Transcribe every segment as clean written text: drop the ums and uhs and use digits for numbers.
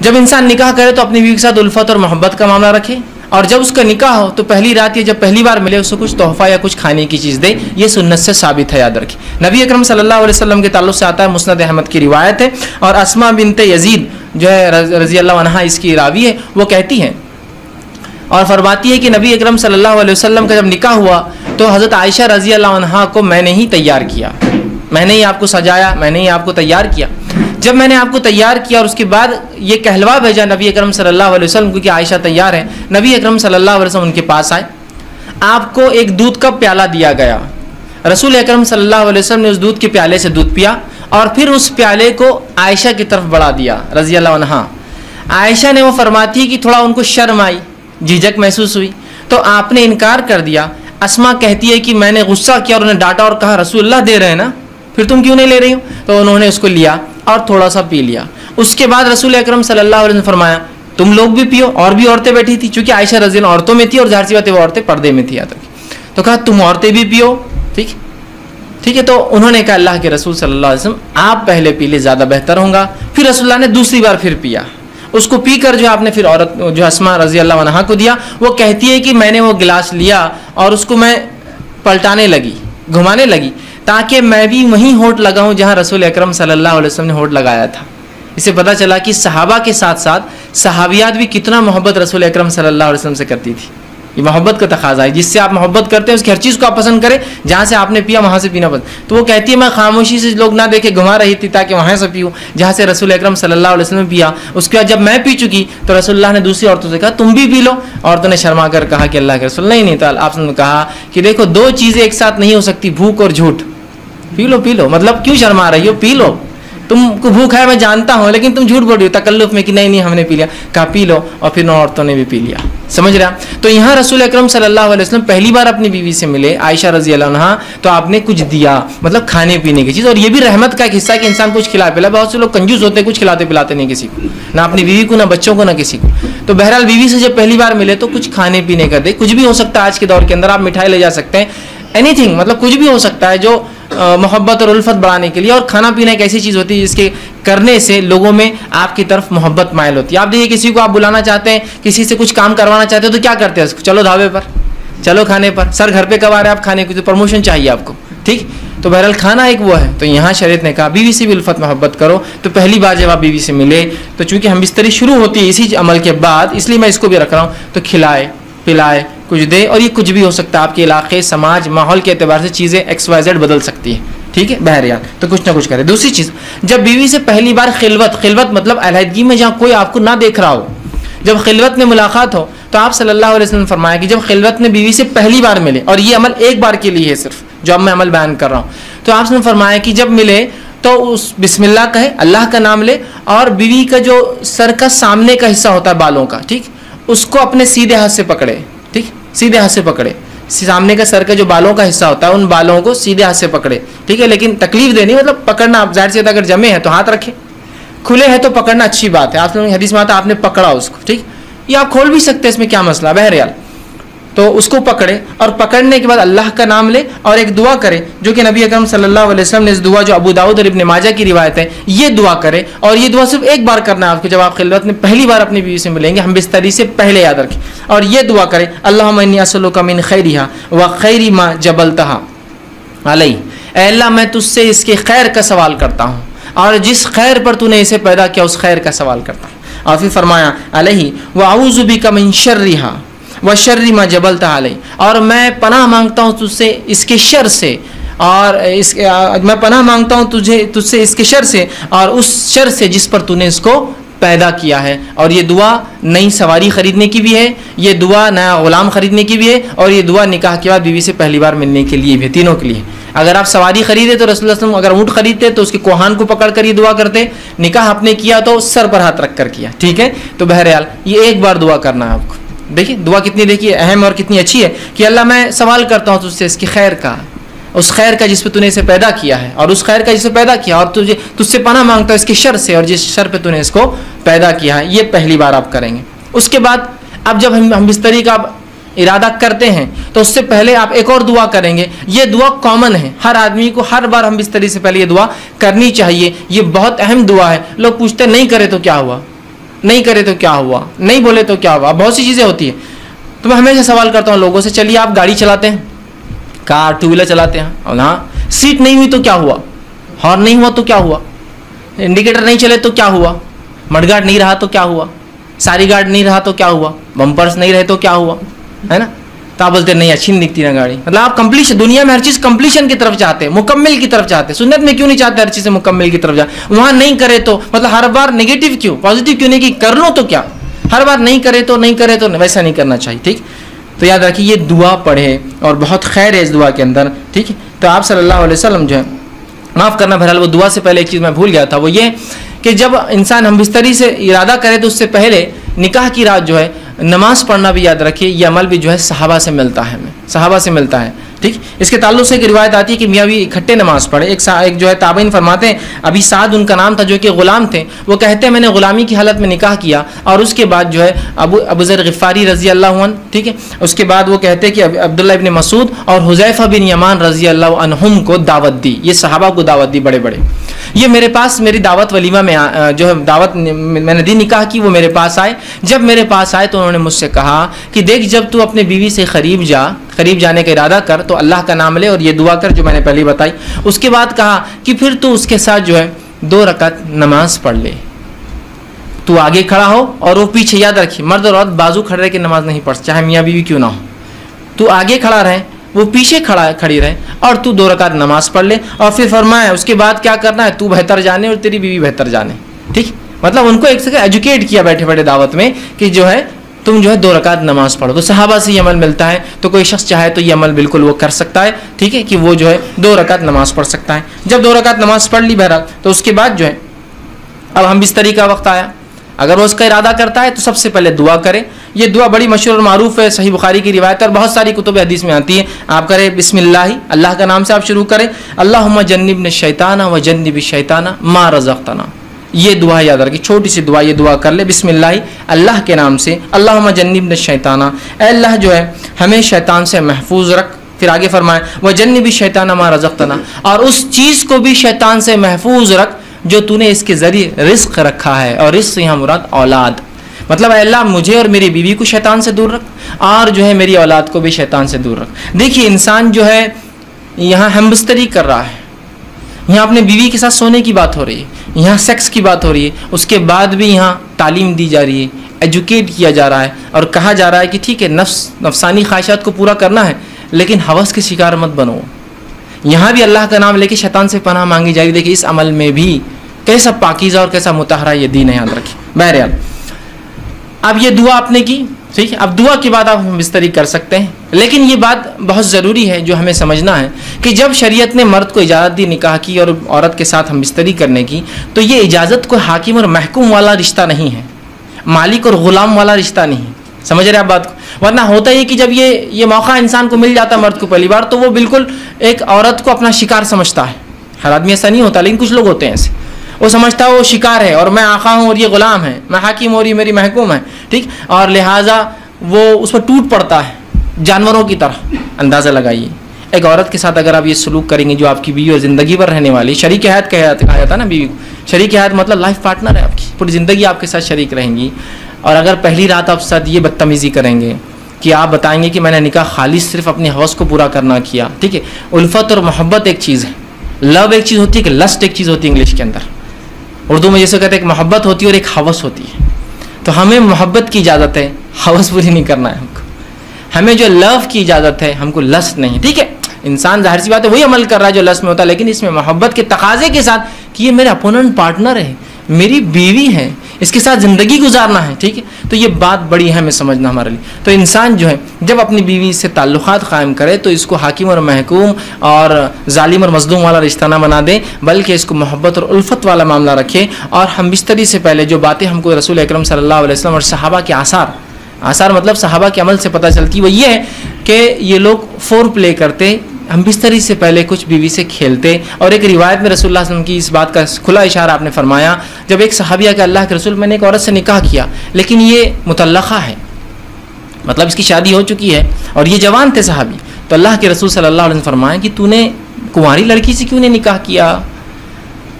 जब इंसान निकाह करे तो अपनी बीवी के साथ उल्फत और मोहब्बत का मामला रखे, और जब उसका निकाह हो तो पहली रात या जब पहली बार मिले उसको कुछ तोहफा या कुछ खाने की चीज़ दे। ये सुन्नत से साबित है, याद रखें। नबी अकरम सल्लल्लाहु अलैहि वसल्लम के ताल्लुक़ से आता है, मुस्नद अहमद की रिवायत है, और अस्मा बिनते यजीद जो है रज़ी अल्लाह अन्हा इसकी रावी है, वो कहती हैं और फरमाती है कि नबी अकरम सल्लल्लाहु अलैहि वसल्लम का जब निकाह हुआ तो हज़रत आयशा रज़ी अल्लाह अन्हा को मैंने ही तैयार किया, मैंने ही आपको सजाया, मैंने ही आपको तैयार किया। जब मैंने आपको तैयार किया और उसके बाद ये कहलवा भेजा नबी अकरम सल्लल्लाहु अलैहि वसल्लम को कि आयशा तैयार है, नबी अकरम सल्लल्लाहु अलैहि वसल्लम उनके पास आए, आपको एक दूध का प्याला दिया गया। रसूल अकरम सल्लल्लाहु अलैहि वसल्लम ने उस दूध के प्याले से दूध पिया और फिर उस प्याले को आयशा की तरफ बढ़ा दिया रज़ी अल्लाह अन्हा। आयशा ने वो फरमाती है कि थोड़ा उनको शर्म आई, झिझक महसूस हुई, तो आपने इनकार कर दिया। अस्मा कहती है कि मैंने गुस्सा किया और उन्हें डांटा और कहा रसूलुल्लाह दे रहे हैं ना, फिर तुम क्यों नहीं ले रही हो? तो उन्होंने उसको लिया और थोड़ा सा पी लिया। उसके बाद रसूल अकरम सल्लल्लाहु अलैहि वसल्लम ने फरमाया तुम लोग भी पियो, और भी औरतें बैठी थी, चूंकि आयशा रज़ी अल्लाह औरतों में थी और ज़ाहिर सी बात है वो औरतें पर्दे में थी, तो कहा तुम औरतें भी पियो, ठीक है। तो उन्होंने कहा अल्लाह के रसूल सल्लल्लाहु अलैहि वसल्लम आप पहले पी ले, ज़्यादा बेहतर होगा। फिर रसूलुल्लाह ने दूसरी बार फिर पिया, उसको पीकर जो आपने फिर औरत जो अस्मा रज़ी अल्लाह अन्हा को दिया, वो कहती है कि मैंने वो गिलास लिया और उसको मैं पलटाने लगी, घुमाने लगी, ताकि मैं भी वहीं होठ लगाऊं जहां रसूल अकरम सल्लल्लाहु अलैहि वसल्लम ने होठ लगाया था। इससे पता चला कि सहाबा के साथ साथ सहाबियात भी कितना मोहब्बत रसूल अकरम सल्लल्लाहु अलैहि वसल्लम से करती थी। ये मोहब्बत का तकाजा है, जिससे आप मोहब्बत करते हैं उसकी हर चीज़ को आप पसंद करें, जहाँ से आपने पिया वहाँ से पीना पसंद। तो वो कहती है मैं खामोशी से लोग ना देखे घुमा रही थी ताकि वहाँ से पीऊँ जहाँ से रसूल अकरम सल्लल्लाहु अलैहि वसल्लम पिया। उसके बाद जब मैं पी चुकी तो रसूलुल्लाह ने दूसरी औरतों से कहा तुम भी पी लो। औरतों ने शर्मा कर कहा कि अल्लाह के रसूल नहीं तो आपने कहा कि देखो दो चीज़ें एक साथ नहीं हो सकती, भूख और झूठ। पी लो, मतलब क्यों शर्मा रही हो, पी लो, तुमको भूख है मैं जानता हूँ, लेकिन तुम झूठ बोल रही हो तकल्लुफ में कि नहीं हमने पी लिया। कहा पी लो, और फिर औरतों ने भी पी लिया। समझ रहा? तो यहाँ रसूल अकरम सल्लल्लाहु अलैहि वसल्लम पहली बार अपनी बीवी से मिले आयशा रज़ी अल्लाह अन्हा, तो आपने कुछ दिया, मतलब खाने पीने की चीज़। और ये भी रहमत का एक हिस्सा कि इंसान कुछ खिला पिला। बहुत से लोग कंजूस होते हैं, कुछ खिलाते पिलाते नहीं किसी को, ना अपनी बीवी को, ना बच्चों को, ना किसी को। तो बहरहाल बीवी से जब पहली बार मिले तो कुछ खाने पीने का दे, कुछ भी हो सकता है। आज के दौर के अंदर आप मिठाई ले जा सकते हैं, एनीथिंग, मतलब कुछ भी हो सकता है जो मोहब्बत और उल्फत बढ़ाने के लिए। और खाना पीना एक ऐसी चीज़ होती है जिसके करने से लोगों में आपकी तरफ मोहब्बत मायल होती है। आप देखिए किसी को आप बुलाना चाहते हैं, किसी से कुछ काम करवाना चाहते हो तो क्या करते हैं उसको, चलो ढाबे पर, चलो खाने पर। सर घर पे कब आ रहे हैं आप खाने की, तो प्रमोशन चाहिए आपको, ठीक। तो बहरहाल खाना एक वो है। तो यहाँ शरीयत ने कहा बीवी से भी उल्फत मोहब्बत करो। तो पहली बार जब आप बीवी से मिले तो चूँकि हम बिस्तरी शुरू होती है इसी अमल के बाद, इसलिए मैं इसको भी रख रहा हूँ। तो खिलाए पिलाए, कुछ दे, और ये कुछ भी हो सकता है। आपके इलाके, समाज, माहौल के एतबार से चीज़ें XYZ बदल सकती है, ठीक है बहरहाल। तो कुछ ना कुछ करे। दूसरी चीज़, जब बीवी से पहली बार खिलवत मतलब अलहदगी में जहाँ कोई आपको ना देख रहा हो, जब खिलवत में मुलाकात हो, तो आप सल्लल्लाहु अलैहि वसल्लम ने फरमाया कि जब खिलवत में बीवी से पहली बार मिले, और ये अमल एक बार के लिए है सिर्फ, जो अब मैं अमल बयान कर रहा हूँ, तो आपने फरमाया कि जब मिले तो उस बिस्मिल्लाह कहे, अल्लाह का नाम ले, और बीवी का जो सर का सामने का हिस्सा होता है बालों का, ठीक, उसको अपने सीधे हाथ से पकड़े, ठीक, सीधे हाथ से पकड़े। सामने का सर का जो बालों का हिस्सा होता है उन बालों को सीधे हाथ से पकड़े, ठीक है। लेकिन तकलीफ देनी मतलब पकड़ना, आप जाहिर सी बात अगर जमे हैं तो हाथ रखें, खुले हैं तो पकड़ना अच्छी बात है। आप हदीस में आता आपने पकड़ा उसको, ठीक, ये आप खोल भी सकते हैं, इसमें क्या मसला, बहरहाल। तो उसको पकड़े और पकड़ने के बाद अल्लाह का नाम ले और एक दुआ करे, जो कि नबी अकरम सल्लल्लाहु अलैहि वसल्लम ने इस दुआ, जो अबू दाऊद और इब्न माजा की रिवायत है, ये दुआ करे। और ये दुआ सिर्फ एक बार करना है आपको, जब आप खिलवत में पहली बार अपनी बीवी से मिलेंगे, हम बिस्तरी से पहले याद रखें। और ये दुआ करे, अल्लाहुम्मा इन्नी असअलुका मिन खैरिहा व खैरि मा जबलतहा अलैहि, ऐ अल्लाह मैं तुझसे इसके खैर का सवाल करता हूँ, और जिस खैर पर तूने इसे पैदा किया उस खैर का सवाल करता हूँ। और फिर फरमाया अलैहि व अऊज़ु बिका मिन शर्रिहा व शर्रि मा जबलतहा अलैहि, और मैं पनाह मांगता हूँ तुझसे इसके शर से, और मैं पनाह मांगता हूँ तुझसे इसके शर से, और उस शर से जिस पर तूने इसको पैदा किया है। और ये दुआ नई सवारी खरीदने की भी है, ये दुआ नया गुलाम खरीदने की भी है, और ये दुआ निकाह के बाद बीवी से पहली बार मिलने के लिए भी है, तीनों के लिए। अगर आप सवारी खरीदे तो रसूलुल्लाह सल्लल्लाहु अलैहि वसल्लम अगर ऊँट खरीदते तो उसके कोहान को पकड़ कर ये दुआ करते, निकाह आपने किया तो सर पर हाथ रख कर किया, ठीक है। तो बहरहाल ये एक बार दुआ करना है आपको। देखिए दुआ कितनी, देखिए अहम और कितनी अच्छी है कि अल्लाह मैं सवाल करता हूँ तुझसे इसकी खैर का, उस खैर का जिस पे तूने इसे पैदा किया है, और उस खैर का जिसे पैदा किया, और तुझसे पनाह मांगता हूँ इसके शर से, और जिस शर पे तूने इसको पैदा किया है। ये पहली बार आप करेंगे। उसके बाद अब जब हम बिस्तरी का इरादा करते हैं तो उससे पहले आप एक और दुआ करेंगे। ये दुआ कॉमन है, हर आदमी को हर बार हम बिस्तरी से पहले ये दुआ करनी चाहिए। ये बहुत अहम दुआ है। लोग पूछते नहीं करे तो क्या हुआ, नहीं करे तो क्या हुआ, नहीं बोले तो क्या हुआ, बहुत सी चीज़ें होती है। तो मैं हमेशा सवाल करता हूँ लोगों से, चलिए आप गाड़ी चलाते हैं, कार टू व्हीलर चलाते हैं, और हाँ सीट नहीं हुई तो क्या हुआ, हॉर्न नहीं हुआ तो क्या हुआ, इंडिकेटर नहीं चले तो क्या हुआ, मडगार्ड नहीं रहा तो क्या हुआ, सारी गार्ड नहीं रहा तो क्या हुआ, बम्पर्स नहीं रहे तो क्या हुआ, है ना। तो आप बोलते नहीं अच्छी नहीं दिखती ना गाड़ी। मतलब आप कंप्लीशन, दुनिया में हर चीज़ कंप्लीशन की तरफ चाहते हैं, मुकम्मल की तरफ चाहते हैं। सुन्नत में क्यों नहीं चाहते हर चीज़ मुकम्मल की तरफ जाए? वहाँ नहीं करे तो मतलब हर बार नेगेटिव क्यों, पॉजिटिव क्यों नहीं कि कर लो तो क्या, हर बार नहीं करे तो नहीं करे तो वैसा नहीं करना चाहिए। ठीक, तो याद रखिए ये दुआ पढ़े और बहुत खैर है इस दुआ के अंदर। ठीक है, तो आप सल्लल्लाहु अलैहि वसल्लम जो है, माफ़ करना बहरहाल वो दुआ से पहले एक चीज़ मैं भूल गया था, वो ये कि जब इंसान हम बिस्तरी से इरादा करे तो उससे पहले निकाह की रात जो है नमाज पढ़ना भी याद रखिए, ये अमल भी जो है सहाबा से मिलता है, हमें सहाबा से मिलता है। ठीक, इसके ताल्लुक से एक रिवायत आती है कि मियाँ भी इकट्ठे नमाज पढ़े। एक जो है ताबईन फरमाते हैं, अभी साद उनका नाम था जो कि ग़ुलाम थे, वो कहते हैं मैंने ग़ुलामी की हालत में निकाह किया और उसके बाद जो है अबू ज़र ग़िफ़ारी रज़ी अल्लाह अन्हु, ठीक है, उसके बाद वो कहते हैं कि अब्दुल्लाह इब्न मसूद और हुज़ैफ़ा बिन यमान रज़ी अल्लाह अन्हुम को दावत दी, ये सहाबा को दावत दी बड़े बड़े। ये मेरे पास मेरी दावत वलीमा में जो है दावत मैंने दी निकाह की, वो मेरे पास आए। जब मेरे पास आए तो उन्होंने मुझसे कहा कि देख जब तू अपने बीवी से करीब जाने का इरादा कर तो अल्लाह का नाम ले और ये दुआ कर जो मैंने पहले बताई। उसके बाद कहा कि फिर तू उसके साथ जो है 2 रकात नमाज पढ़ ले, तू आगे खड़ा हो और वो पीछे। याद रखिए मर्द और औरत बाजू खड़े रह के नमाज नहीं पढ़, चाहे मियाँ बीवी क्यों ना हो, तू आगे खड़ा रहे, वो पीछे खड़ी रहे और तू 2 रकात नमाज पढ़ ले। और फिर फरमाया उसके बाद क्या करना है, तू बेहतर जाने और तेरी बीवी बेहतर जाने। ठीक, मतलब उनको एक से एजुकेट किया बैठे बैठे दावत में कि जो है तुम जो है 2 रकात नमाज पढ़ो। तो सहाबा से ये अमल मिलता है, तो कोई शख्स चाहे तो ये अमल बिल्कुल वो कर सकता है। ठीक है, कि वो जो है 2 रकात नमाज पढ़ सकता है। जब 2 रकात नमाज पढ़ ली बहरहाल, तो उसके बाद जो है अब हम बिस्तरी का वक्त आया। अगर वो उसका इरादा करता है तो सबसे पहले दुआ करे। ये दुआ बड़ी मशहूर और मारूफ है, सही बुखारी की रिवायत है और बहुत सारी कुतुब हदीस में आती है। आप करें बिस्मिल्लाह, अल्लाह का नाम से आप शुरू करें, अल्लाहुम्मा जन्निबना शैताना व जन्निबि शैताना मा रज़क़तना। ये दुआ याद रखिए, छोटी सी दुआ, ये दुआ कर ले बिस्मिल्लाह, अल्लाह के नाम से, अल्लाहुम्मा जन्निबना शैताना, ऐ अल्लाह जो है हमें शैतान से महफूज रख। फिर आगे फरमाए व जन्निबि शैताना मा रज़क़तना, और उस चीज़ को भी शैतान से महफूज रख जो तूने इसके ज़रिए रिस्क रखा है। और रिस्क यहाँ मुराद औलाद, मतलब अल्लाह मुझे और मेरी बीवी को शैतान से दूर रख और जो है मेरी औलाद को भी शैतान से दूर रख। देखिए इंसान जो है यहाँ हमबिस्तरी कर रहा है, यहाँ अपने बीवी के साथ सोने की बात हो रही है, यहाँ सेक्स की बात हो रही है, उसके बाद भी यहाँ तालीम दी जा रही है, एजुकेट किया जा रहा है और कहा जा रहा है कि ठीक है नफसानी ख्वाहिशात को पूरा करना है लेकिन हवस के शिकार मत बनो। यहाँ भी अल्लाह का नाम लेके शैतान से पनाह मांगी जा रही। देखिए इस अमल में भी कैसा पाकीज़ा और कैसा मुताहरा ये दीन है, याद रखिए। बहरहाल अब ये दुआ आपने की, ठीक है, अब दुआ के बाद आप बिस्तरी कर सकते हैं। लेकिन ये बात बहुत ज़रूरी है जो हमें समझना है कि जब शरीयत ने मर्द को इजाज़त दी निकाह की और औरत के साथ हम बिस्तरी करने की, तो ये इजाज़त कोई हाकिम और महकूम वाला रिश्ता नहीं है, मालिक और ग़ुलाम वाला रिश्ता नहीं। समझ रहे आप बात को? वरना होता ही कि जब ये मौका इंसान को मिल जाता मर्द को पहली बार, तो वो बिल्कुल एक औरत को अपना शिकार समझता है। हर आदमी ऐसा नहीं होता, लेकिन कुछ लोग होते हैं ऐसे, वो समझता है वो शिकार है और मैं आका हूँ और ये ग़ुलाम है, मैं हाकिम और ये मेरी महकूम है। ठीक, और लिहाजा वो उस पर टूट पड़ता है जानवरों की तरह। अंदाज़ा लगाइए एक औरत के साथ अगर आप ये सलूक करेंगे जो आपकी बीवी और ज़िंदगी भर रहने वाली, शरीक हयात कहा जाता है ना बीवी को, शरीक हयात मतलब लाइफ पार्टनर है आपकी, पूरी ज़िंदगी आपके साथ शरीक रहेंगी। और अगर पहली रात आप साथ ये बदतमीज़ी करेंगे कि आप बताएंगे कि मैंने निकाह खालिस सिर्फ अपनी हवस को पूरा करना किया। ठीक है, उल्फत और मोहब्बत एक चीज़ है, लव एक चीज़ होती है, कि लस्ट एक चीज़ होती है इंग्लिश के अंदर। उर्दू में जैसे कहते हैं एक मोहब्बत होती है और एक हवस होती है। तो हमें मोहब्बत की इजाज़त है, हवस पूरी नहीं करना है हमको। हमें जो लव की इजाज़त है, हमको लस्ट नहीं। ठीक है, इंसान जाहिर सी बात है वही अमल कर रहा है जो लस्ट में होता है, लेकिन इसमें मोहब्बत के तकाजे के साथ कि ये मेरा अपोनेंट पार्टनर है, मेरी बीवी है, इसके साथ ज़िंदगी गुजारना है। ठीक है, तो ये बात बड़ी है हमें समझना हमारे लिए। तो इंसान जो है जब अपनी बीवी से ताल्लुक़ात क़ायम करे तो इसको हाकिम और महकूम और जालिम और मज़लूम वाला रिश्ता ना बना दे, बल्कि इसको मोहब्बत और उल्फत वाला मामला रखे। और हम बिस्तरी से पहले जो बातें हमको रसूल अकरम सल्लल्लाहु अलैहि वसल्लम और सहाबा के आसार मतलब सहाबा के अमल से पता चलती, वो ये है कि ये लोग फोर प्ले करते, हम बिस्तरी से पहले कुछ बीवी से खेलते। और एक रिवायत में रसूलुल्लाह सल्लल्लाहु अलैहि वसल्लम की इस बात का खुला इशारा आपने फरमाया, जब एक सहाबिया के अल्लाह के रसूल मैंने एक औरत से निकाह किया लेकिन ये मुतल्लक़ा है, मतलब इसकी शादी हो चुकी है और ये जवान थे सहाबी, तो अल्लाह के रसूल सल्लल्लाहु अलैहि वसल्लम फरमाया कि तूने कुंवारी लड़की से क्यों नहीं निकाह किया,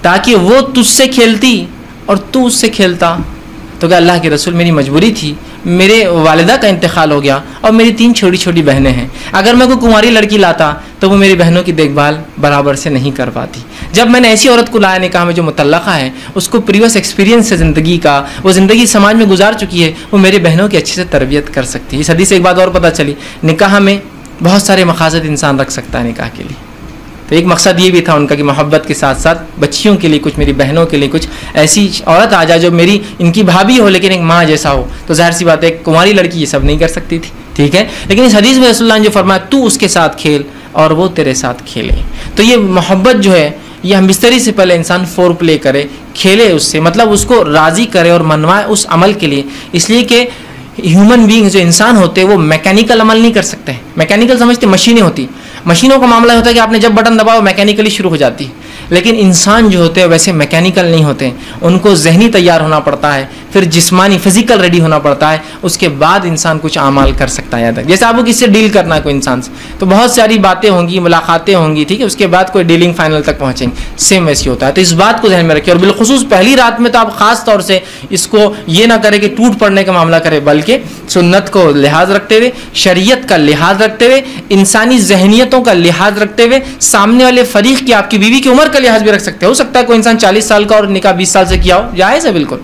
ताकि वो तुझसे खेलती और तू उससे खेलता, तो क्या अल्लाह के रसूल मेरी मजबूरी थी, मेरे वालिदा का इंतकाल हो गया और मेरी 3 छोटी छोटी बहनें हैं, अगर मैं कोई कुंवारी लड़की लाता तो वो मेरी बहनों की देखभाल बराबर से नहीं कर पाती। जब मैंने ऐसी औरत को लाया निकाह में जो मुतल्लक़ा है, उसको प्रीवियस एक्सपीरियंस है ज़िंदगी का, वो ज़िंदगी समाज में गुजार चुकी है, वो मेरी बहनों की अच्छे से तरबियत कर सकती है। इस हदीस से एक बात और पता चली, निकाह में बहुत सारे मकासद इंसान रख सकता है निकाह के लिए। तो एक मकसद ये भी था उनका कि मोहब्बत के साथ साथ बच्चियों के लिए कुछ, मेरी बहनों के लिए कुछ ऐसी औरत आ जाए जो मेरी इनकी भाभी हो लेकिन एक माँ जैसा हो। तो जाहिर सी बात है कुंवारी लड़की ये सब नहीं कर सकती थी, ठीक है। लेकिन इस हदीस में रसूलुल्लाह ने जो फरमाया, तू उसके साथ खेल और वो तेरे साथ खेले, तो ये मोहब्बत जो है ये हम बिस्तरी से पहले इंसान फोर प्ले करे, खेले उससे, मतलब उसको राज़ी करे और मनवाए उस अमल के लिए। इसलिए कि ह्यूमन बींग जो इंसान होते हैं वो मैकेनिकल अमल नहीं कर सकते हैं। मैकेनिकल समझते मशीनें होती, मशीनों का मामला होता है कि आपने जब बटन दबाओ मैकेनिकली शुरू हो जाती है, लेकिन इंसान जो होते हैं वैसे मैकेनिकल नहीं होते, उनको जहनी तैयार होना पड़ता है, फिर जिस्मानी फिजिकल रेडी होना पड़ता है, उसके बाद इंसान कुछ आमाल कर सकता है। याद है, जैसे आपको किससे डील करना है कोई इंसान से, तो बहुत सारी बातें होंगी, मुलाकातें होंगी, ठीक है, उसके बाद कोई डीलिंग फाइनल तक पहुंचेंगे, सेम वैसे होता है। तो इस बात को ध्यान में रखिए और बिलखुसूस पहली रात में तो आप खास तौर से इसको ये ना करें कि टूट पड़ने का मामला करें, बल्कि सुन्नत को लिहाज रखते हुए, शरीयत का लिहाज रखते हुए, इंसानी जहनियतों का लिहाज रखते हुए, सामने वाले फरीक की, आपकी बीवी की उम्र का लिहाज भी रख सकते हो सकता है कोई इंसान 40 साल का और निकाह 20 साल से किया हो, जायज़ है बिल्कुल।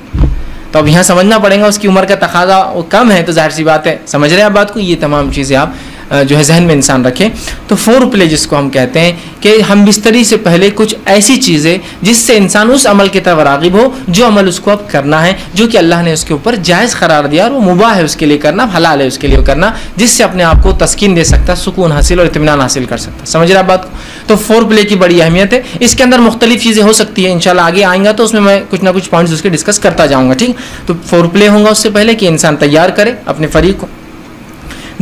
तो अब यहाँ समझना पड़ेगा उसकी उम्र का तकाजा वो कम है, तो जाहिर सी बात है, समझ रहे हैं आप बात को, ये तमाम चीज़ें आप जो है जहन में इंसान रखें। तो फोर प्ले जिसको हम कहते हैं कि हम बिस्तरी से पहले कुछ ऐसी चीज़ें जिससे इंसान उस अमल की तरफ राग़िब हो जो अमल उसको अब करना है, जो कि अल्लाह ने उसके ऊपर जायज़ करार दिया और वो मुबाह है उसके लिए करना, हलाल है उसके लिए करना, जिससे अपने आप को तस्कीन दे सकता, सुकून हासिल और इत्मीनान हासिल कर सकता। समझ रहे आप बात को? तो फोर प्ले की बड़ी अहमियत है। इसके अंदर मुख्तलिफ चीज़ें हो सकती है, इंशाल्लाह आगे आएंगा तो उसमें मैं कुछ ना कुछ पॉइंट्स उसके डिस्कस करता जाऊँगा, ठीक। तो फोर प्ले होगा उससे पहले कि इंसान तैयार करे अपने फरीक को।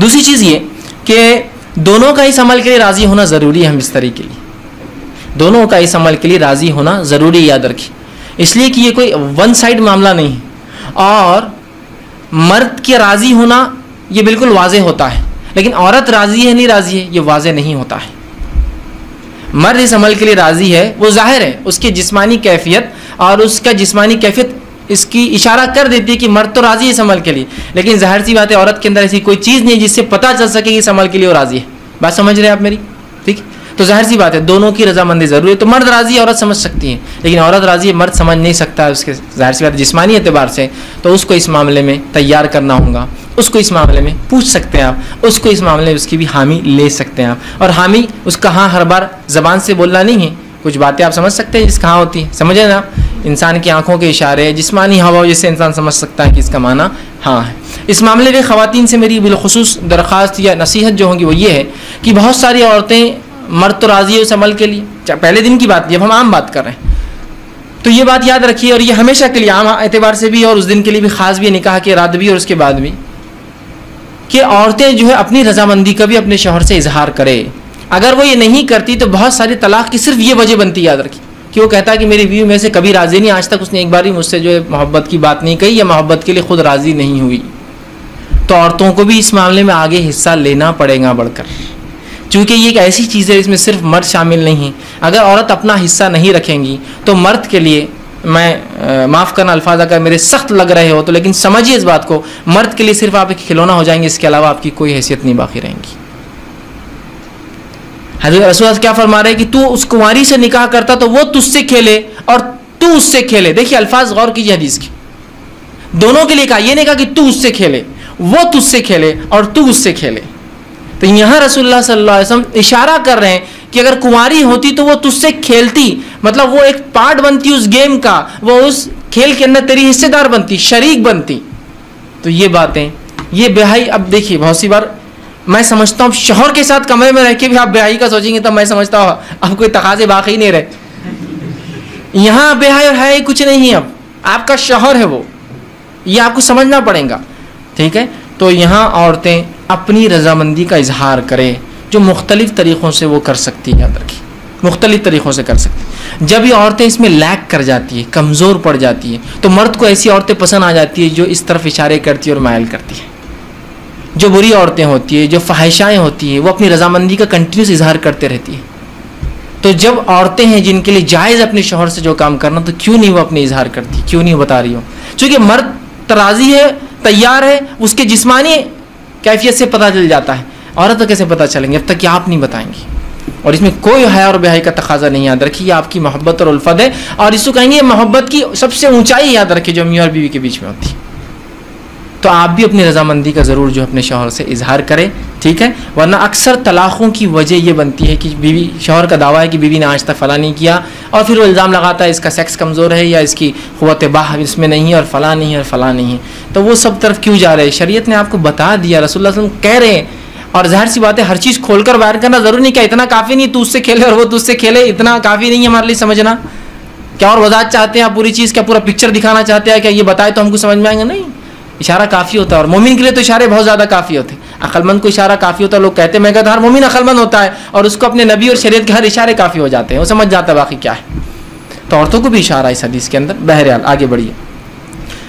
दूसरी चीज़ ये कि दोनों का इस अमल के लिए राज़ी होना ज़रूरी है। हम इस तरीके के लिए दोनों का इस अमल के लिए राज़ी होना ज़रूरी, याद रखिए, इसलिए कि ये कोई वन साइड मामला नहीं है। और मर्द के राज़ी होना ये बिल्कुल वाज़े होता है, लेकिन औरत राज़ी है नहीं राज़ी है ये वाज़े नहीं होता है। मर्द इस अमल के लिए राज़ी है, वो ज़ाहिर है उसकी जिस्मानी कैफियत और उसका जिस्मानी कैफियत इसकी इशारा कर देती है कि मर्द तो राज़ी है इस अमल के लिए, लेकिन ज़ाहिर सी बात है औरत के अंदर ऐसी कोई चीज़ नहीं है जिससे पता चल सके कि इस अमल के लिए वो राज़ी है। बात समझ रहे हैं आप मेरी, ठीक। तो ज़ाहिर सी बात है दोनों की रजामंदी ज़रूरी है। तो मर्द राज़ी है, औरत समझ सकती है, लेकिन औरत राज़ी है, मर्द समझ नहीं सकता है उसके, ज़ाहिर सी बात है जिस्मानी एतबार से। तो उसको इस मामले में तैयार करना होगा, उसको इस मामले में पूछ सकते हैं आप, उसको इस मामले में उसकी भी हामी ले सकते हैं आप। और हामी उसका हाँ हर बार ज़बान से बोलना नहीं है, कुछ बातें आप समझ सकते हैं जिसका हाँ होती है, समझे ना, इंसान की आंखों के इशारे, जिस्मानी हवा जैसे इंसान समझ सकता है कि इसका माना हाँ है। इस मामले में ख़वातीन से मेरी बिलखुसूस दरख्वास्त या नसीहत जो होगी वो ये है कि बहुत सारी औरतें, मर्द तो राज़ी है उस अमल के लिए, पहले दिन की बात, जब हम आम बात कर रहे हैं तो ये बात याद रखिए, और ये हमेशा के लिए आम एतबार से भी और उस दिन के लिए भी ख़ास भी, निकाह के रात भी और उसके बाद भी, कि औरतें जो है अपनी रजामंदी का भी अपने शौहर से इजहार करे। अगर वो ये नहीं करती तो बहुत सारी तलाक़ की सिर्फ ये वजह बनती, याद रखिए, कि वो कहता है कि मेरी बीवी में से कभी राज़ी नहीं, आज तक उसने एक बार भी मुझसे जो है मोहब्बत की बात नहीं कही या मोहब्बत के लिए खुद राज़ी नहीं हुई। तो औरतों को भी इस मामले में आगे हिस्सा लेना पड़ेगा बढ़कर, क्योंकि ये एक ऐसी चीज़ है इसमें सिर्फ मर्द शामिल नहीं है। अगर औरत अपना हिस्सा नहीं रखेंगी तो मर्द के लिए, मैं माफ़ करना अल्फाज अगर मेरे सख्त लग रहे हो तो, लेकिन समझिए इस बात को, मर्द के लिए सिर्फ आप एक खिलौना हो जाएंगे, इसके अलावा आपकी कोई हैसियत नहीं बाकी रहेंगी। हज़रत रसूल क्या फरमा रहे हैं कि तू उस कुंवारी से निकाह करता तो वो तुझसे खेले और तू उससे खेले। देखिए अल्फाज गौर कीजिए हदीस की, दोनों के लिए कहा, ये नहीं कहा कि तू उससे खेले, वो तुझसे खेले और तू उससे खेले। तो यहाँ रसूलुल्लाह सल्लल्लाहु अलैहि वसल्लम इशारा कर रहे हैं कि अगर कुंवारी होती तो वो तुझसे खेलती, मतलब वो एक पार्ट बनती उस गेम का, वो उस खेल के अंदर तेरी हिस्सेदार बनती, शरीक बनती। तो ये बातें, ये बेहाई, अब देखिए बहुत सी बार मैं समझता हूँ शौहर के साथ कमरे में रह के भी आप बेहाई का सोचेंगे तब मैं समझता हूँ अब कोई तकाजे बाकी नहीं रहे। यहाँ बेहाई और है कुछ नहीं है, अब आपका शौहर है वो, ये आपको समझना पड़ेगा, ठीक है। तो यहाँ औरतें अपनी रजामंदी का इजहार करें, जो मुख्तलिफ तरीक़ों से वो कर सकती है, याद रखिए मुख्तलिफ तरीक़ों से कर सकती है। जब ये औरतें इसमें लैक कर जाती है, कमज़ोर पड़ जाती है, तो मर्द को ऐसी औरतें पसंद आ जाती है जो इस तरफ इशारे करती है और मायल करती है। जो बुरी औरतें होती है, जो फ़ाहिशाएँ होती है, वो अपनी रजामंदी का कंटिन्यूस इजहार करते रहती है। तो जब औरतें हैं जिनके लिए जायज़ अपने शौहर से जो काम करना, तो क्यों नहीं वो अपने इजहार करती, क्यों नहीं बता रही हो? क्योंकि मर्द तराजी है, तैयार है, उसके जिस्मानी कैफियत से पता चल जाता है। औरत तो कैसे पता चलेंगे अब तक कि आप नहीं बताएंगी। और इसमें कोई हया और बेहयाई का तकाजा नहीं। याद रखिए आपकी मोहब्बत और उल्फत है, और इसको कहेंगे मोहब्बत की सबसे ऊंचाई याद रखिए जो मियाँ और बीवी के बीच में होती है। तो आप भी अपनी रजामंदी का ज़रूर जो अपने शौहर से इजहार करें, ठीक है। वरना अक्सर तलाक़ों की वजह ये बनती है कि बीवी, शौहर का दावा है कि बीवी ने आज तक फ़ला नहीं किया, और फिर वो इल्ज़ाम लगाता है इसका सेक्स कमज़ोर है या इसकी क़ुव्वत बाह इसमें नहीं है और फ़ला नहीं है और फ़ला नहीं है। तो वो सब तरफ क्यों जा रहे हैं? शरीयत ने आपको बता दिया, रसूलुल्लाह सल्लल्लाहु अलैहि वसल्लम कह रहे हैं। और ज़ाहिर सी बात है हर चीज़ खोलकर बाहर करना ज़रूरी नहीं, क्या इतना काफ़ी नहीं तू उससे खेले और वो तुझसे खेले, इतना काफ़ी नहीं है हमारे लिए समझना? क्या और वजाहत चाहते हैं आप पूरी चीज़? क्या पूरा पिक्चर दिखाना चाहते हैं? क्या ये बताए तो हमको समझ में आएंगे? नहीं, इशारा काफ़ी होता है। और मोमिन के लिए तो इशारे बहुत ज़्यादा काफ़ी होते हैं। अक्लमंद को इशारा काफ़ी होता है। लोग कहते हैं, मैं कहता हर मोमिन अक्लमंद होता है, और उसको अपने नबी और शरीयत के हर इशारे काफ़ी हो जाते हैं, वो समझ जाता है बाकी क्या है। तो औरतों को भी इशारा इस हदीस के अंदर। बहरहाल आगे बढ़िए।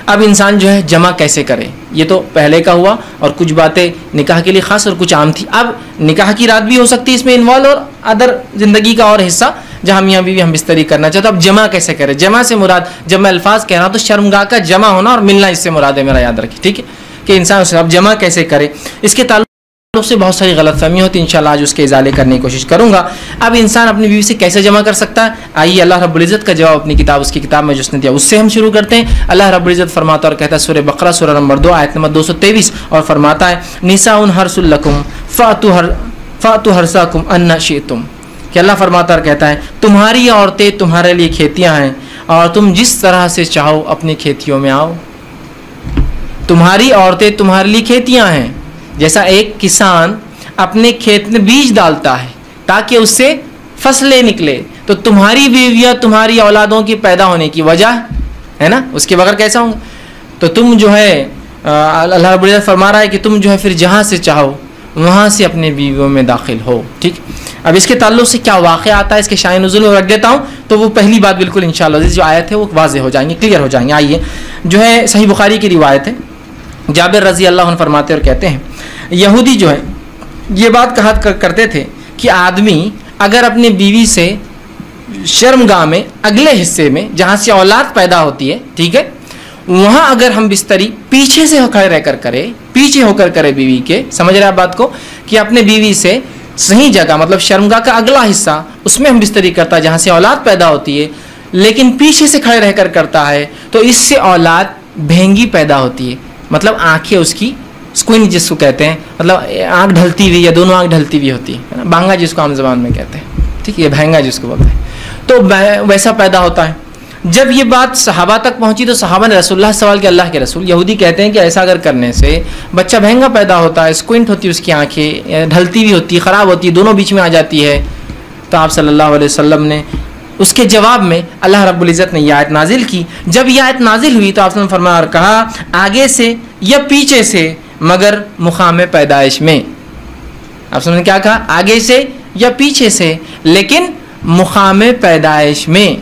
अब इंसान जो है जमा कैसे करे, ये तो पहले का हुआ, और कुछ बातें निकाह के लिए ख़ास और कुछ आम थी। अब निकाह की रात भी हो सकती है इसमें इन्वॉल्व, और अदर ज़िंदगी का और हिस्सा जहाँ मियाँ बीवी हम बिस्तरी करना चाहते। अब जमा कैसे करें? जमा से मुराद, जब मैं अल्फाज कह रहा हूँ तो शर्मगाह का जमा होना और मिलना, इससे मुराद है मेरा, याद रखिए, ठीक है। कि इंसान उससे अब जमा कैसे करे, इसके ताल्लुक से बहुत सारी गलतफहमी होती है। इंशाल्लाह आज उसके इजाले करने की कोशिश करूँगा। अब इंसान अपनी बीवी से कैसे जमा कर सकता है? आइए अल्लाह रब्बुल इज़्ज़त का जवाब अपनी किताब, उसकी किताब में जो उसने दिया उससे हम शुरू करते हैं। अल्लाह रब्बुल इज़्ज़त फरमाता और कहता है, सूरह बकरा सूरह नंबर 2 आयत नंबर 223, और फरमाता है, निसाउन हर्सुल लकुम फ़ातु हर्साकुम अन्ना शिअ्तुम। कि अल्लाह फरमाता और कहता है, तुम्हारी औरतें तुम्हारे लिए खेतियाँ हैं, और तुम जिस तरह से चाहो अपनी खेतियों में आओ। तुम्हारी औरतें तुम्हारे लिए खेतियाँ हैं, जैसा एक किसान अपने खेत में बीज डालता है ताकि उससे फसलें निकले, तो तुम्हारी बीवियाँ तुम्हारी औलादों की पैदा होने की वजह है ना, उसके बगैर कैसा होंगे? तो तुम जो है अल्लाह रब्बुल इज़्ज़त फरमा रहा है कि तुम जो है फिर जहाँ से चाहो वहाँ से अपने बीवियों में दाखिल हो, ठीक। अब इसके ताल्लुक से क्या वाक़या आता है, इसके शायन नुज़ूल में रख देता हूँ, तो वो पहली बात बिल्कुल इंशाअल्लाह जो आयत है वो वाज़ेह हो जाएंगे, क्लियर हो जाएंगे। आइए, जो है सही बुखारी की रिवायत है, जाबिर रज़ी अल्लाह अन्हु फरमाते और कहते हैं, यहूदी जो है ये बात कहा करते थे कि आदमी अगर अपनी बीवी से शर्मगाह में अगले हिस्से में जहाँ से औलाद पैदा होती है, ठीक है, वहाँ अगर हम बिस्तरी पीछे से खड़े रहकर करे, पीछे होकर करे बीवी के, समझ रहे आप बात को, कि अपने बीवी से सही जगह मतलब शर्मगाह का अगला हिस्सा उसमें हम बिस्तरी करता है जहाँ से औलाद पैदा होती है, लेकिन पीछे से खड़े रहकर करता है, तो इससे औलाद भेंगी पैदा होती है। मतलब आंखें उसकी स्क्विन जिसको कहते हैं, मतलब आंख ढलती हुई या दोनों आंख ढलती हुई होती है ना, बांगा जिसको आम जबान में कहते हैं, ठीक है, ये भैंगा जिसको बोलते हैं, तो वैसा पैदा होता है। जब ये बात सहाबा तक पहुंची तो सहाबा ने रसूलुल्लाह सवाल किया, अल्लाह के रसूल, यहूदी कहते हैं कि ऐसा अगर करने से बच्चा भैंगा पैदा होता है, स्क्विंट होती है उसकी आंखें, ढलती हुई होती है, ख़राब होती है, दोनों बीच में आ जाती है। तो आप सल्लल्लाहु अलैहि वसल्लम ने उसके जवाब में अल्लाह रब्बुल इज़्ज़त ने यह आयत नाजिल की। जब यह आयत नाजिल हुई तो आपने फरमाया और कहा, आगे से या पीछे से मगर मुकाम पैदाइश में। आप समझे क्या कहा? आगे से या पीछे से, लेकिन मुकाम पैदाइश में।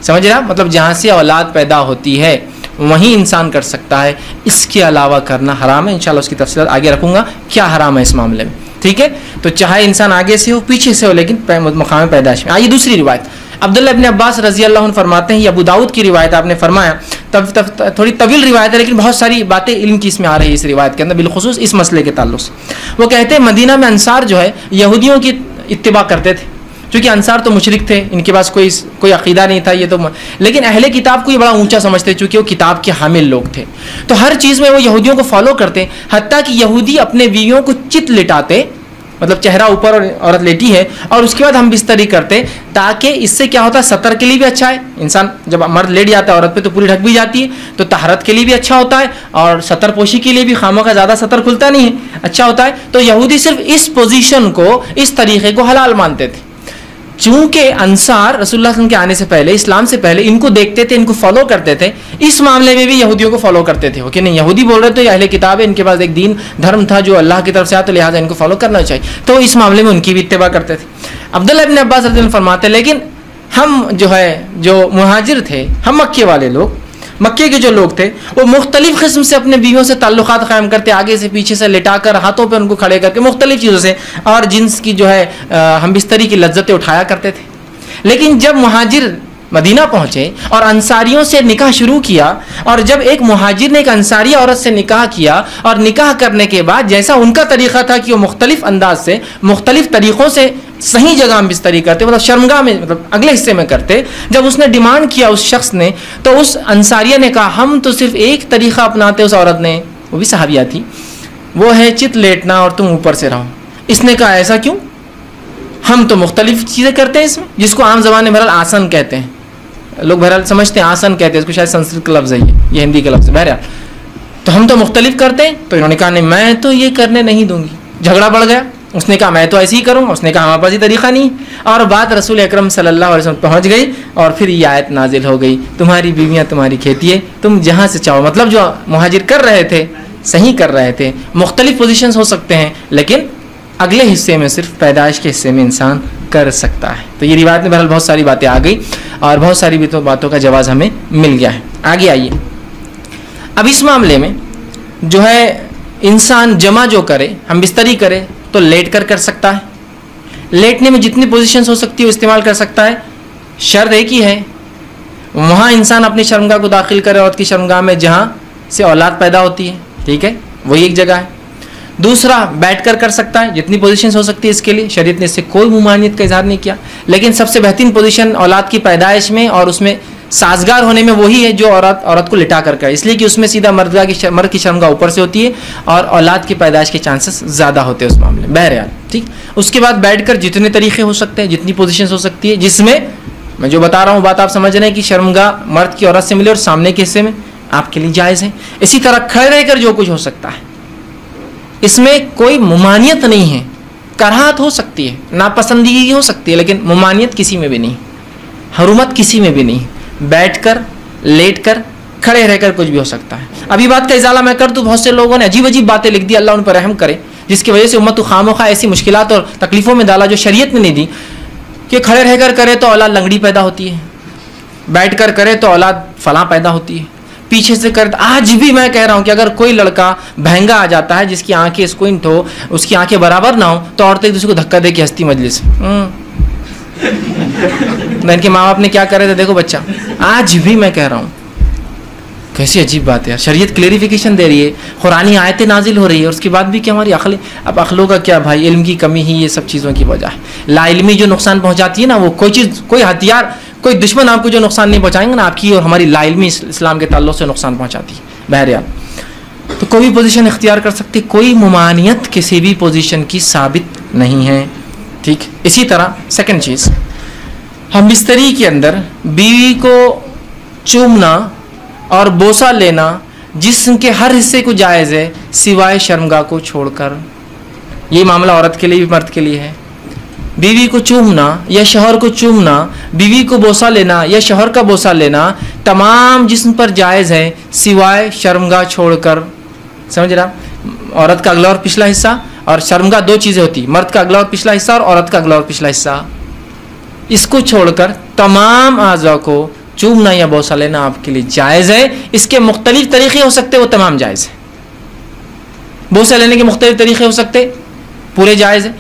समझ रहा? मतलब जहाँ से औलाद पैदा होती है वहीं इंसान कर सकता है, इसके अलावा करना हराम है। इंशाल्लाह उसकी तफसील आगे रखूँगा क्या हराम है इस मामले में, ठीक है। तो चाहे इंसान आगे से हो पीछे से हो, लेकिन मुकाम पैदाइश में। आइए दूसरी रिवायत, अब्दुल्लाह इब्न अब्बास रज़ी अल्लाह अन्हु फरमाते हैं, ये अबू दाऊद की रिवायत आपने फरमाया, तब थोड़ी तवील रिवायत है लेकिन बहुत सारी बातें इल्म की इसमें आ रही है इस रिवायत के अंदर, बिलखुसूस इस मसले के ताल्लुक से। वो कहते हैं मदीना में अंसार जो है यहूदियों की इत्तिबा करते थे, क्योंकि अंसार तो मुशरिक थे, इनके पास कोई अकीदा नहीं था, ये तो, लेकिन अहले किताब को ये बड़ा ऊंचा समझते, चूँकि वो किताब के हामिल लोग थे, तो हर चीज़ में वो यहूदियों को फॉलो करते। हत्ता कि यहूदी अपने बीवियों को चित लिटाते, मतलब चेहरा ऊपर और औरत लेटी है, और उसके बाद हम बिस्तरी करते, ताकि इससे क्या होता है, सतर के लिए भी अच्छा है। इंसान जब मर्द लेट जाता है औरत पे तो पूरी ढक भी जाती है, तो तहरत के लिए भी अच्छा होता है, और सतर पोशी के लिए भी खामों का ज़्यादा सतर खुलता नहीं है, अच्छा होता है। तो यहूदी सिर्फ इस पोजीशन को, इस तरीके को हलाल मानते थे। चूंकि अंसार रसूलुल्लाह सल्लल्लाहु अलैहि वसल्लम के आने से पहले, इस्लाम से पहले इनको देखते थे, इनको फॉलो करते थे, इस मामले में भी यहूदियों को फॉलो करते थे। कि नहीं, यहूदी बोल रहे थे अहले किताब है, इनके पास एक दीन धर्म था जो अल्लाह की तरफ से आया, तो लिहाजा इनको फॉलो करना चाहिए, तो इस मामले में उनकी भी इत्तिबा करते थे। अब्दुल्लाह इब्न अब्बास रज़ी अल्लाह अन्हु फरमाते, लेकिन हम जो है, जो मुहाजिर थे, हम मक्के वाले लोग, मक्के के जो लोग थे, वो मुख्तलिफ किस्म से अपने बीवियों से ताल्लुकात कायम करते, आगे से पीछे से लिटाकर, हाथों पे उनको खड़े करके, मुख्तलिफ चीज़ों से, और जिन्स की जो है हम बिस्तरी की लज्जतें उठाया करते थे। लेकिन जब मुहाजिर मदीना पहुंचे और अंसारियों से निकाह शुरू किया, और जब एक मुहाजिर ने एक अंसारी औरत से निकाह किया और निकाह करने के बाद जैसा उनका तरीक़ा था कि वो मुख्तलिफ अंदाज से मुख्तलिफ तरीक़ों से सही जगह में बिस्तरी करते, मतलब शर्मगाह में, मतलब अगले हिस्से में करते, जब उसने डिमांड किया उस शख्स ने, तो उस अंसारिया ने कहा हम तो सिर्फ एक तरीक़ा अपनाते। उस औरत ने, वो भी सहाबिया थी, वो है चित लेटना और तुम ऊपर से रहो। इसने कहा ऐसा क्यों, हम तो मुख्तलिफ चीज़ें करते हैं इसमें, जिसको आम ज़बान में बहरहाल आसन कहते हैं, लोग बहरहाल समझते हैं आसन कहते हैं इसको, शायद संस्कृत का लफ्ज़ है ये हिंदी का लफ्ज़ है बहरहाल। तो हम तो मुख्तलिफ करते हैं। तो इन्होंने कहा नहीं मैं तो ये करने नहीं दूंगी। झगड़ा बढ़ गया, उसने कहा मैं तो ऐसे ही करूँगा, उसने कहा हमारे पास ये तरीक़ा नहीं, और बात रसूल अकरम सल्लल्लाहु अलैहि वसल्लम पहुँच गई और फिर ये आयत नाजिल हो गई, तुम्हारी बीवियाँ तुम्हारी खेती है, तुम जहाँ से चाहो। मतलब जो मुहाजिर कर रहे थे सही कर रहे थे, मुख्तलिफ पोजीशंस हो सकते हैं, लेकिन अगले हिस्से में सिर्फ पैदाइश के हिस्से में इंसान कर सकता है। तो ये रिवायत में बहरहाल बहुत सारी बातें आ गई और बहुत सारी बातों का जवाब हमें मिल गया है। आगे आइए, अब इस मामले में जो है इंसान जमा जो करे, हम बिस्तरी करे तो लेट कर सकता है। लेटने में जितनी पोजीशंस हो सकती है वो इस्तेमाल कर सकता है। शर्त एक ही है, वहाँ इंसान अपनी शर्मगाह को दाखिल करे, औरत की शर्मगाह में जहाँ से औलाद पैदा होती है, ठीक है, वही एक जगह है। दूसरा, बैठ कर सकता है, जितनी पोजीशंस हो सकती है इसके लिए, शरीयत ने इससे कोई मुमानियत का इजहार नहीं किया, लेकिन सबसे बेहतरीन पोजीशन औलाद की पैदाइश में और उसमें साजगार होने में वही है जो औरत को लिटा कर करे, इसलिए कि उसमें सीधा मर्द की शर्मगाह ऊपर से होती है और औलाद की पैदाइश के चांसेस ज़्यादा होते हैं उस मामले में, बहरहाल ठीक। उसके बाद बैठकर जितने तरीके हो सकते हैं, जितनी पोजीशंस हो सकती है, जिसमें मैं जो बता रहा हूँ बात आप समझ रहे हैं कि शर्मगाह मर्द की औरत से मिले और सामने के हिस्से में आपके लिए जायज़ है। इसी तरह खड़े रहकर जो कुछ हो सकता है, इसमें कोई मुमानियत नहीं है, कराहत हो सकती है, नापसंदीगी हो सकती है, लेकिन मुमानियत किसी में भी नहीं, हरुमत किसी में भी नहीं। बैठकर, लेटकर, खड़े रहकर कुछ भी हो सकता है। अभी बात का इजाला मैं कर दूं, बहुत से लोगों ने अजीब अजीब बातें लिख दी, अल्लाह उन पर रहम करे, जिसकी वजह से उम्मत को खामोखा ऐसी मुश्किलात और तकलीफ़ों में डाला जो शरीयत में नहीं दी, कि खड़े रहकर करे तो औलाद लंगड़ी पैदा होती है, बैठकर करे तो औलाद फलां पैदा होती है, पीछे से कर। आज भी मैं कह रहा हूँ कि अगर कोई लड़का बहंगा आ जाता है जिसकी आंखें स्क्विंट हो, उसकी आंखें बराबर ना हो, तो औरतें एक दूसरे को धक्का दे के हंसती मजलिस। बहन के माँ बाप ने क्या करे थे, देखो बच्चा, आज भी मैं कह रहा हूँ, कैसी अजीब बात है यार। शरीयत क्लेरिफिकेशन दे रही है, कुरानी आयतें नाजिल हो रही है, और उसके बाद भी क्या हमारी अक्ल, अब अक्लों का क्या भाई, इल्म की कमी ही ये सब चीज़ों की वजह है। लाइल्मी जो नुकसान पहुँचाती है ना, वो कोई चीज़, कोई हथियार, कोई दुश्मन आपको जो नुकसान नहीं पहुँचाएंगे ना, आपकी और हमारी लाइल्मी इस्लाम के ताल्लुक से नुकसान पहुँचाती है। बहरहाल तो कोई भी पोजीशन इख्तियार कर सकती, कोई मुमानियत किसी भी पोजीशन की साबित नहीं है, ठीक। इसी तरह सेकंड चीज़, हम बिस्तरी के अंदर बीवी को चूमना और बोसा लेना जिस्म के हर हिस्से को जायज़ है सिवाय शर्मगाह को छोड़कर। ये मामला औरत के लिए भी मर्द के लिए है। बीवी को चूमना या शौहर को चूमना, बीवी को बोसा लेना या शौहर का बोसा लेना तमाम जिस्म पर जायज़ है सिवाय शर्मगाह छोड़कर। समझ रहा, औरत का अगला और पिछला हिस्सा, और शर्मगाह दो चीज़ें होती, मर्द का अगला और पिछला हिस्सा और औरत का अगला और पिछला हिस्सा। इसको छोड़कर तमाम आज़ा को चूमना या बोसा लेना आपके लिए जायज़ है। इसके मुख्तलिफ तरीक़े हो सकते, वो तमाम जायज़ है। बोसा लेने के मुख्तलिफ तरीक़े हो सकते, पूरे जायज़ है।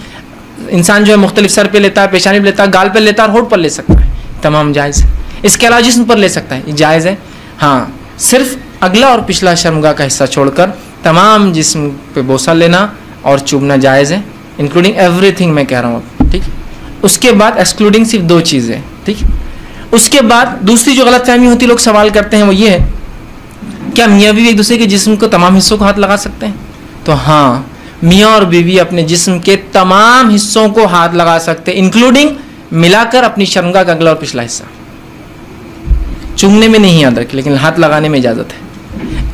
इंसान जो है मुख्तलिफ सर पे लेता है, पेशानी पे लेता है, गाल पे लेता है, होठ पर ले सकता है, तमाम जायज़ है। इसके अलावा जिस्म पर ले सकता है, ये जायज़ है। हाँ, सिर्फ अगला और पिछला शर्मगाह का हिस्सा छोड़कर तमाम जिस्म पे बोसा लेना और चूमना जायज़ है, इंक्लूडिंग एवरीथिंग मैं कह रहा हूँ, ठीक। उसके बाद एक्सक्लूडिंग सिर्फ दो चीज़ें, ठीक। उसके बाद दूसरी जो गलतफहमी होती है, लोग सवाल करते हैं, वो ये है क्या मियाँ बीवी एक दूसरे के जिस्म को तमाम हिस्सों को हाथ लगा सकते हैं? तो हाँ, मियाँ और बीवी अपने जिस्म के तमाम हिस्सों को हाथ लगा सकते हैं, इंक्लूडिंग मिलाकर अपनी शर्मगाह का अगला और पिछला हिस्सा। चूमने में नहीं याद रखें, लेकिन हाथ लगाने में इजाज़त है।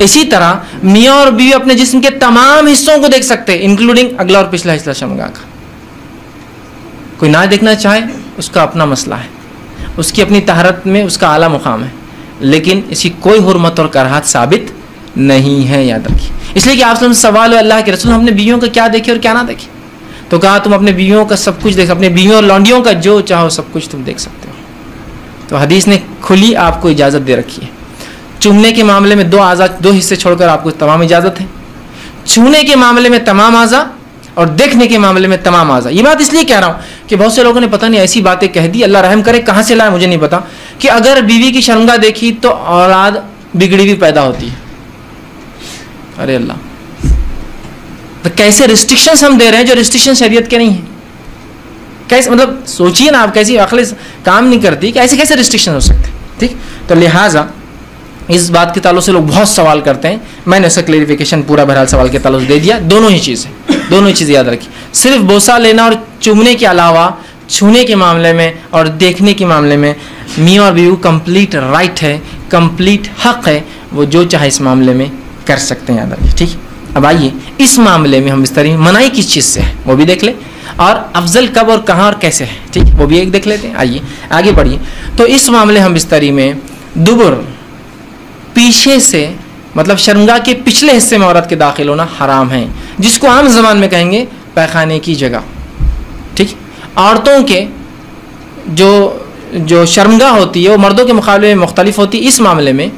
इसी तरह मियाँ और बीवी अपने जिस्म के तमाम हिस्सों को देख सकते हैं, इंक्लूडिंग अगला और पिछला हिस्सा शर्मगाह का। कोई ना देखना चाहे उसका अपना मसला है, उसकी अपनी तहरत में उसका आला मुकाम है, लेकिन इसकी कोई हुर्मत और कराहत साबित नहीं है, याद रखिए। इसलिए कि आपसे सवाल है, अल्लाह के रसूल हमने बीवियों का क्या देखे और क्या ना देखे? तो कहा तुम अपने बीवियों का सब कुछ देख, अपने बीवियों और लौंडियों का जो चाहो सब कुछ तुम देख सकते हो। तो हदीस ने खुली आपको इजाज़त दे रखी है। चूमने के मामले में दो हिस्से छोड़कर आपको तमाम इजाज़त है। छूने के मामले में तमाम आज़ा और देखने के मामले में तमाम आज़ा। ये बात इसलिए कह रहा हूँ कि बहुत से लोगों ने पता नहीं ऐसी बातें कह दी, अल्लाह रहम करे, कहाँ से लाए मुझे नहीं पता, कि अगर बीवी की शर्मगाह देखी तो औलाद बिगड़ी भी पैदा होती है। अरे अल्लाह, तो कैसे रिस्ट्रिक्शंस हम दे रहे हैं जो रिस्ट्रिक्शन शरीयत के नहीं है। कैसे, मतलब सोचिए ना आप, कैसी अक्ल काम नहीं करती कि ऐसे कैसे रिस्ट्रिक्शन हो सकते। ठीक, तो लिहाजा इस बात के ताल्लुक से लोग बहुत सवाल करते हैं। मैंने उसका क्लेरिफिकेशन पूरा बहरहाल सवाल के ताल्लुक से दे दिया। दोनों ही चीज़ है, दोनों ही चीज़ याद रखिए। सिर्फ बोसा लेना और चूमने के अलावा छूने के मामले में और देखने के मामले में मियाँ और बीवी कंप्लीट राइट है, कंप्लीट हक है, वो जो चाहे इस मामले में कर सकते हैं, याद रखिए। ठीक, अब आइए इस मामले में हम इस तरह मनाही किस चीज़ से है वो भी देख लें, और अफजल कब और कहाँ और कैसे है, ठीक, वो भी एक देख लेते हैं। आइए आगे बढ़िए। तो इस मामले हम बिस्तरी में दुबर पीछे से, मतलब शर्मगाह के पिछले हिस्से में औरत के दाखिल होना हराम है, जिसको आम ज़बान में कहेंगे पैखाने की जगह। ठीक, औरतों के जो शर्मगाह होती है वो मर्दों के मुकाबले में मुख्तलिफ होती है इस मामले में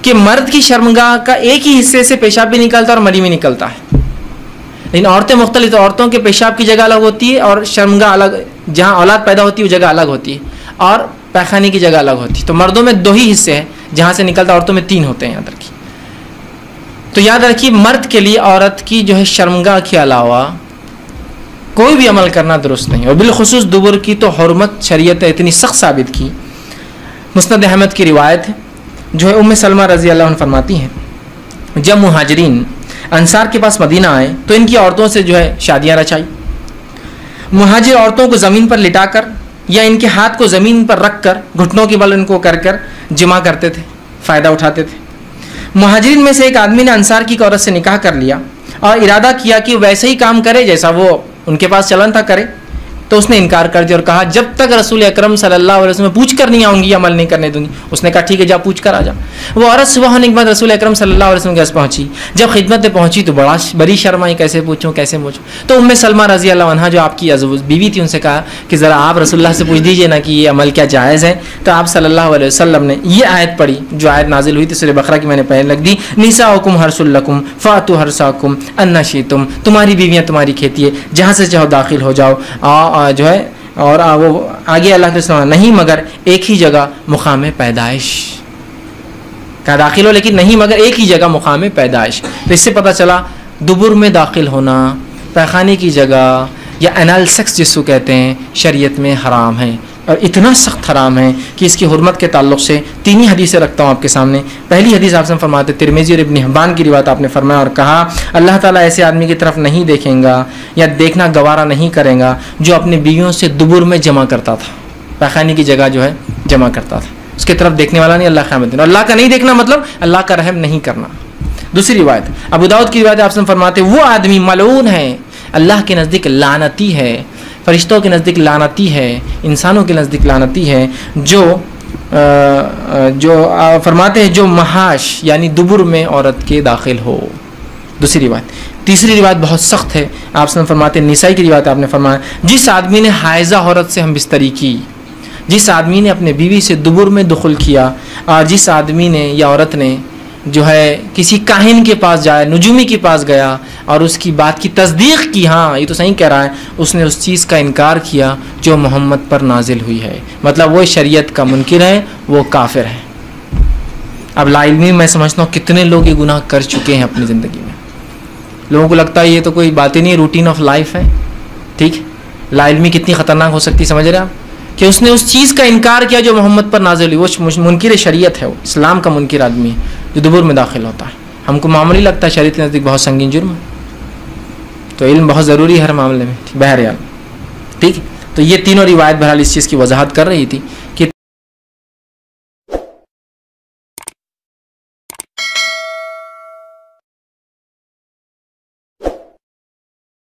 कि मर्द की शर्मगाह का एक ही हिस्से से पेशाब भी निकलता है और मरी भी निकलता है, लेकिन औरतें मुख्तलिफ, तो औरतों के पेशाब की जगह अलग होती है और शर्मगाह अलग, जहाँ औलाद पैदा होती है वो जगह अलग होती है, और पैखाने की जगह अलग होती है। तो मर्दों में 2 ही हिस्से हैं जहाँ से निकलता, औरतों में 3 होते हैं, याद रखिए। तो याद रखिए मर्द के लिए औरत की जो है शर्मगाह के अलावा कोई भी अमल करना दुरुस्त नहीं, और बिलखुसूस दुबर की तो हुर्मत शरीयत ने इतनी सख्त साबित की। मुस्नद अहमद की रिवायत है, जो है उम्मे सलमा रज़ी अल्लाह अन्हा फरमाती हैं, जब मुहाजिरीन अंसार के पास मदीना आए तो इनकी औरतों से जो है शादियाँ रचाई। मुहाजिर औरतों को ज़मीन पर लिटाकर या इनके हाथ को ज़मीन पर रख कर घुटनों के बल इनको कर कर जिमा करते थे, फ़ायदा उठाते थे। मुहाजिरीन में से एक आदमी ने अंसार की औरत से निकाह कर लिया और इरादा किया कि वैसे ही काम करे जैसा वो उनके पास चलन था करे, तो उसने इनकार कर दिया और कहा जब तक रसूल अकरम सल्लल्लाहु अलैहि वसल्लम पूछ कर नहीं आऊँगी, अमल नहीं करने दूंगी। उसने कहा ठीक है, जा पूछ कर आ जा। वो औरत सुबह होने के बाद रसूल अकरम सल्लल्लाहु अलैहि वसल्लम के पास पहुंची। जब खिदमत में पहुंची तो बड़ी शर्म आई, कैसे पूछूं कैसे पूछूं। तो उम्मे सलमा रज़ी अल्लाह अन्हा जो आपकी बीवी थी, उनसे कहा कि ज़रा आप रसूलुल्लाह से पूछ दीजिए ना कि ये अमल क्या जायज़ है। तो आप सल्लल्लाहु अलैहि वसल्लम ने ये आयत पढ़ी, जो आयत नाजिल हुई थी सूरह बकरा की, मैंने पहले लग दी, निसाउकुम हर्सुल लकुम फातु हर्साकुम अन्ना शितुम, तुम्हारी बीवियाँ तुम्हारी खेती है, जहाँ से चाहो दाखिल हो जाओ। जो है और वो आगे अल्लाह के रसूल नहीं मगर एक ही जगह मुकाम पैदाइश का दाखिल हो, लेकिन नहीं मगर एक ही जगह मुकाम पैदाइश। तो इससे पता चला दुबुर में दाखिल होना, पैखाने की जगह या एनल सेक्स जिसको कहते हैं, शरीयत में हराम है, और इतना सख्त हराम है कि इसकी हुर्मत के ताल्लुक से 3 ही हदीसें रखता हूँ आपके सामने। पहली हदीस आपसे फरमाते, तिरमिज़ी और इब्न हिब्बान की रिवायत, आपने फरमाया और कहा अल्लाह ताला ऐसे आदमी की तरफ नहीं देखेगा या देखना गवारा नहीं करेगा जो अपनी बीवियों से दुबुर में जमा करता था, पैखाने की जगह जो है जमा करता था, उसकी तरफ देखने वाला नहीं अल्लाह क़यामत दिन। अल्लाह का नहीं देखना मतलब अल्लाह का रहम नहीं करना। दूसरी रिवायत अबू दाऊद की रिवायत आपसे फरमाते, वो आदमी मलऊन है, अल्लाह के नज़दीक लानती है, फरिश्तों के नज़दीक लानती है, इंसानों के नज़दीक लानती है, जो फरमाते हैं जो महाश यानी दुबुर में औरत के दाखिल हो। दूसरी रिवायत। तीसरी रिवायत बहुत सख्त है, आप फरमाते हैं, निसाई की रिवायत आपने फरमाया, जिस आदमी ने हायजा औरत से हम बिस्तरी की, जिस आदमी ने अपने बीवी से दुबुर में दुखुल किया, और जिस आदमी ने या औरत ने जो है किसी काहिन के पास जाए, नुजूमी के पास गया और उसकी बात की तस्दीक की, हाँ ये तो सही कह रहा है, उसने उस चीज़ का इनकार किया जो मोहम्मद पर नाजिल हुई है, मतलब वो शरीयत का मुनकिर है, वो काफिर है। अब लाइल्मी मैं समझता हूँ कितने लोग ये गुनाह कर चुके हैं अपनी ज़िंदगी में। लोगों को लगता है ये तो कोई बात ही नहीं, रूटीन ऑफ लाइफ है। ठीक, लाइल्मी कितनी ख़तरनाक हो सकती है, समझ रहे हैं आप, कि उसने उस चीज़ का इनकार किया जो मोहम्मद पर नाजिल हुई, वो मुनकिर शरीयत है, वो इस्लाम का मुनकिर आदमी है जो दुबुर में दाखिल होता है। हमको मामूली लगता है, शरीयत के नज़दीक बहुत संगीन जुर्म है, तो इल्म बहुत ज़रूरी है हर मामले में। बहरहाल ठीक, तो ये तीनों रिवायत बहरहाल इस चीज़ की वजाहत कर रही थी कि